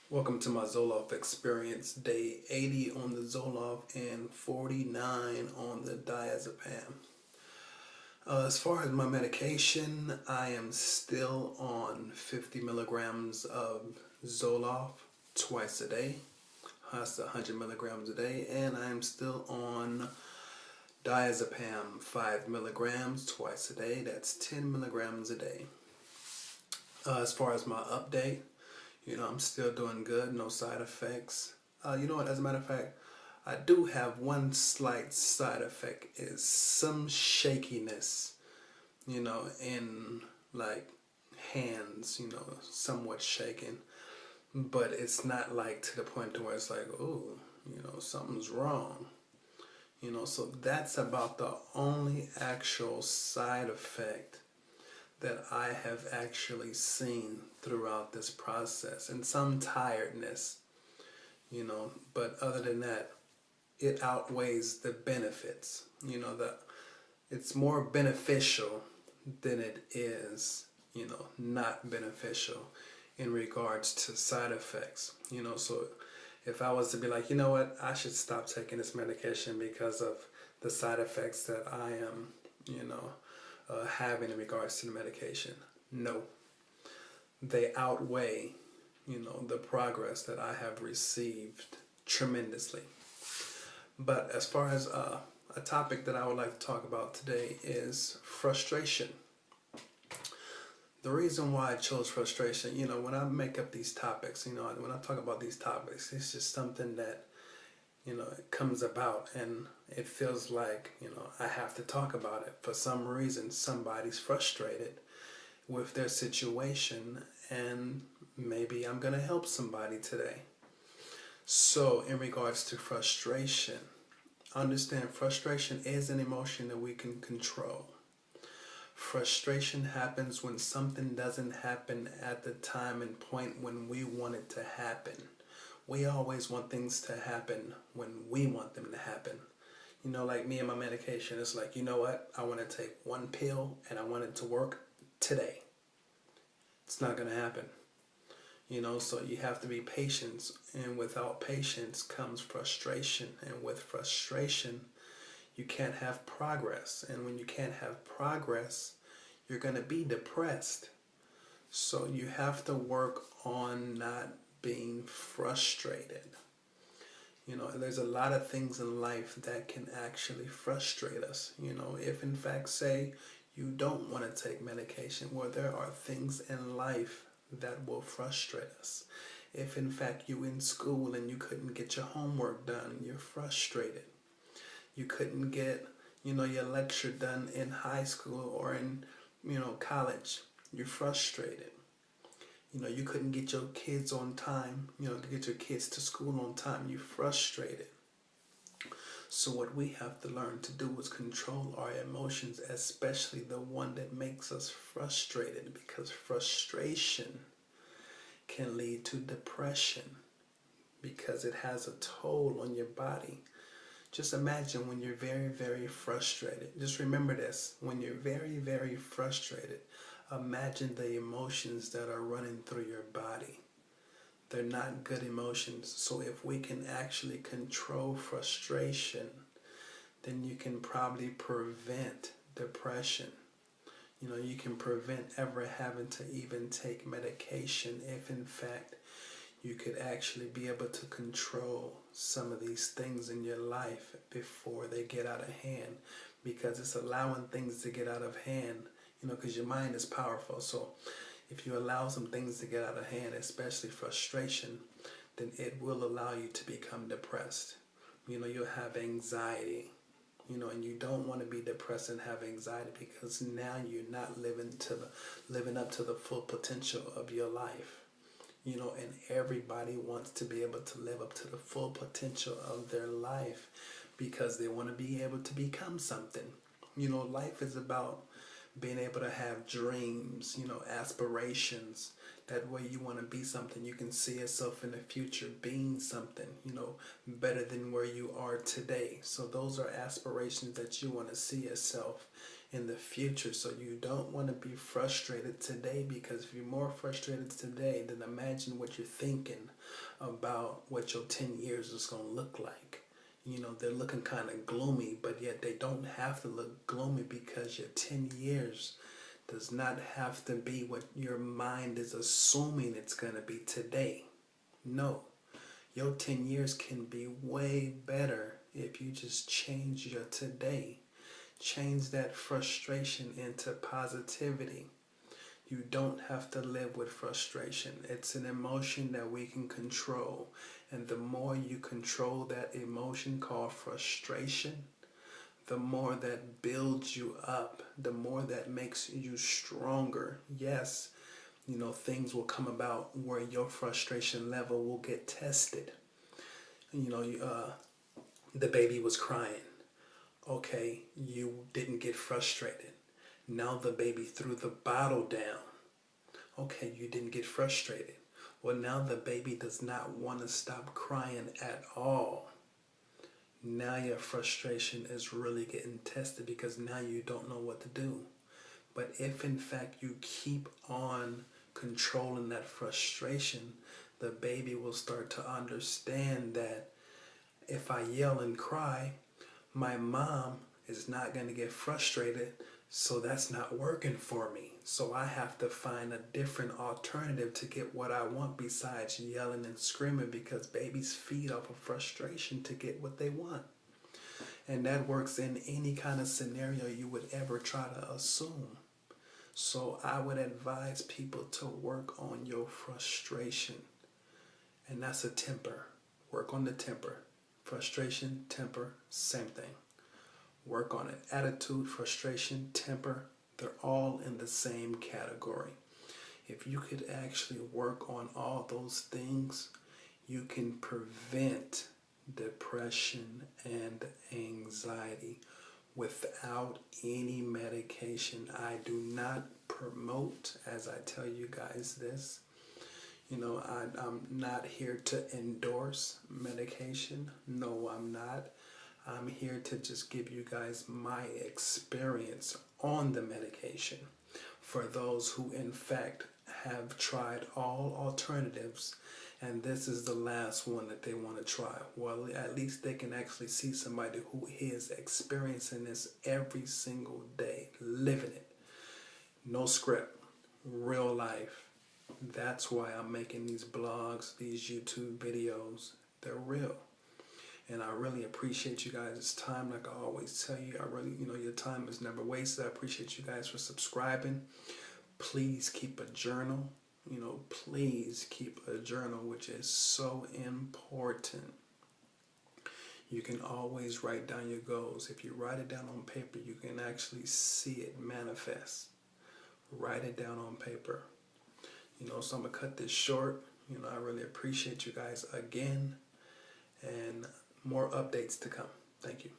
Welcome to my Zoloft experience, day 80 on the Zoloft and 49 on the Diazepam. As far as my medication, I am still on 50 milligrams of Zoloft twice a day. That's 100 milligrams a day, and I am still on Diazepam 5 milligrams twice a day. That's 10 milligrams a day. As far as my update, I'm still doing good, no side effects. You know what, as a matter of fact, I do have one slight side effect is some shakiness, in like hands, somewhat shaking. But it's not like to the point to where it's like, oh, something's wrong. So that's about the only actual side effect that I have actually seen throughout this process, and some tiredness, but other than that, it outweighs the benefits. That it's more beneficial than it is, not beneficial in regards to side effects. So if I was to be like, you know what, I should stop taking this medication because of the side effects that I am, having in regards to the medication. No, they outweigh, the progress that I have received tremendously. But as far as a topic that I would like to talk about today is frustration. The reason why I chose frustration, when I make up these topics, when I talk about these topics, it's just something that, it comes about and it feels like, I have to talk about it. For some reason, somebody's frustrated with their situation and maybe I'm going to help somebody today. So in regards to frustration, understand frustration is an emotion that we can control. Frustration happens when something doesn't happen at the time and point when we want it to happen. We always want things to happen when we want them to happen. Like me and my medication, it's like, you know what? I want to take one pill and I want it to work today. It's not going to happen. So you have to be patient, and without patience comes frustration, and with frustration, you can't have progress, and when you can't have progress, you're going to be depressed. So you have to work on not being frustrated. There's a lot of things in life that can actually frustrate us. If in fact, say, you don't want to take medication, well, there are things in life that will frustrate us. If in fact you in school and you couldn't get your homework done, you're frustrated. You couldn't get, your lecture done in high school or in, college, you're frustrated. You couldn't get your kids on time, to get your kids to school on time, you're frustrated. So what we have to learn to do is control our emotions, especially the one that makes us frustrated, because frustration can lead to depression because it has a toll on your body. Just imagine when you're very, very frustrated. Just remember this. When you're very, very frustrated, imagine the emotions that are running through your body. They're not good emotions. So if we can actually control frustration, then you can probably prevent depression. You can prevent ever having to even take medication if in fact you could actually be able to control some of these things in your life before they get out of hand, because it's allowing things to get out of hand, because your mind is powerful. So if you allow some things to get out of hand, especially frustration, then it will allow you to become depressed. You'll have anxiety, and you don't want to be depressed and have anxiety, because now you're not living up to the full potential of your life. And everybody wants to be able to live up to the full potential of their life because they want to be able to become something. Life is about being able to have dreams, aspirations. That way you want to be something. You can see yourself in the future being something, better than where you are today. So those are aspirations that you want to see yourself, in the future. So you don't want to be frustrated today, because if you're more frustrated today, then imagine what you're thinking about what your 10 years is going to look like. You know, they're looking kind of gloomy, but yet they don't have to look gloomy, because your 10 years does not have to be what your mind is assuming it's going to be today. No, your 10 years can be way better if you just change your today. Change that frustration into positivity. You don't have to live with frustration. It's an emotion that we can control. And the more you control that emotion called frustration, the more that builds you up, the more that makes you stronger. Yes, you know, things will come about where your frustration level will get tested. You know, the baby was crying. Okay, you didn't get frustrated. Now the baby threw the bottle down. Okay, you didn't get frustrated. Well, now the baby does not want to stop crying at all. Now your frustration is really getting tested, because now you don't know what to do. But if in fact you keep on controlling that frustration, the baby will start to understand that if I yell and cry, my mom is not going to get frustrated, so that's not working for me. So I have to find a different alternative to get what I want besides yelling and screaming, because babies feed off of frustration to get what they want. And that works in any kind of scenario you would ever try to assume. So I would advise people to work on your frustration. And that's a temper. Work on the temper. Frustration, temper, same thing. Work on it. Attitude, frustration, temper, they're all in the same category. If you could actually work on all those things, you can prevent depression and anxiety without any medication. I do not promote, as I tell you guys this, you know, I'm not here to endorse medication. No, I'm not. I'm here to just give you guys my experience on the medication. For those who in fact have tried all alternatives, and this is the last one that they want to try, well, at least they can actually see somebody who is experiencing this every single day, living it. No script, real life. That's why I'm making these blogs, these YouTube videos. They're real. And I really appreciate you guys' time. Like I always tell you, your time is never wasted. I appreciate you guys for subscribing. Please keep a journal. Please keep a journal, which is so important. You can always write down your goals. If you write it down on paper, you can actually see it manifest. Write it down on paper. So I'm going to cut this short. I really appreciate you guys again. And more updates to come. Thank you.